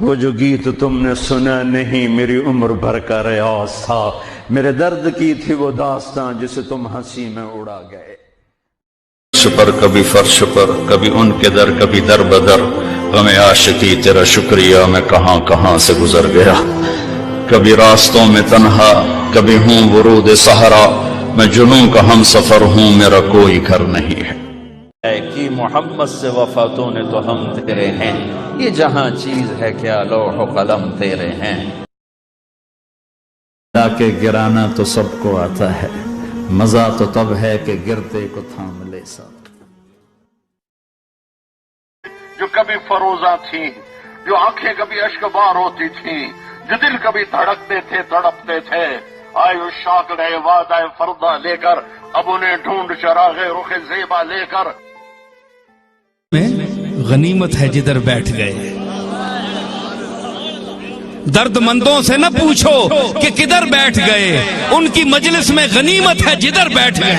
وہ جو گیت تم نے سنا نہیں میری عمر بھر کا ریاض تھا، میرے درد کی تھی وہ داستاں جسے تم ہنسی میں اڑا گئے۔ پر کبھی فرش پر، کبھی ان کے در، کبھی در بدر، غم عاشقی تیرا شکریہ میں کہاں کہاں سے گزر گیا۔ کبھی راستوں میں تنہا، کبھی ہوں ورود صحرا، میں جنوں کا ہم سفر ہوں، میرا کوئی گھر نہیں ہے۔ اے کی محمد سے وفا تو نے تو ہم تیرے ہیں، یہ جہاں چیز ہے کیا لوح و قلم تیرے ہیں۔ لا کے گرانا تو سب کو آتا ہے، مزہ تو تب ہے کہ گرتے کو تھام لے ساتھ۔ جو کبھی فروزہ تھیں، جو آنکھیں کبھی اشکبار ہوتی تھیں، جو دل کبھی دھڑکتے تھے تڑپتے تھے، آئے اس شاکڑے وعدہ فردا لے کر، اب انہیں ڈھونڈ چراغ رخ زیبا لے کر۔ غنیمت ہے جدھر بیٹھ گئے، درد مندوں سے نہ پوچھو کہ کدھر بیٹھ گئے، ان کی مجلس میں غنیمت ہے جدھر بیٹھ گئے۔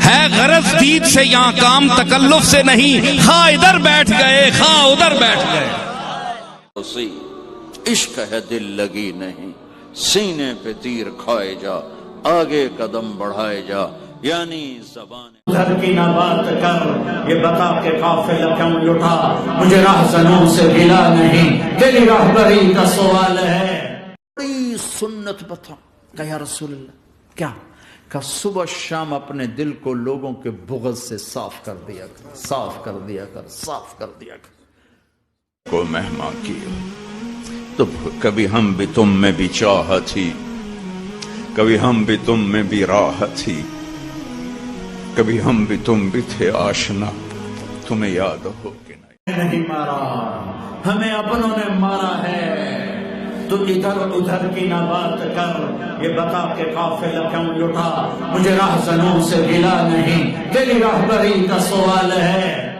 ہے غرض دید سے یہاں کام تکلف سے نہیں، خواہ ادھر بیٹھ گئے خواہ ادھر بیٹھ گئے۔ عشق ہے دل لگی نہیں، سینے پہ تیر کھائے جا، آگے قدم بڑھائے جا، یعنی زبان ادھر کی نہ بات کر، یہ بتا کہ قافلہ کیوں لٹا، مجھے راہزنوں سے گلا نہیں، تیری راہبری کا سوال ہے۔ بڑی سنت بتا کہ یا رسول اللہ کیا کہ صبح شام اپنے دل کو لوگوں کے بغض سے صاف کر دیا کر، صاف کر دیا کر، صاف کر دیا کر۔ کو مہمان کی تو کبھی ہم بھی تم میں بھی چاہت تھی، کبھی ہم بھی تم میں بھی راحت تھی، کبھی ہم بھی تم بھی تھے آشنا، تمہیں یاد ہو کہ نہیں مارا ہمیں اپنوں نے مارا ہے، تو ادھر ادھر کی نہ بات کر، یہ بتا کہ قافلہ کیوں لٹا، مجھے راہزنوں سے گلا نہیں، تیری راہبری کا سوال ہے۔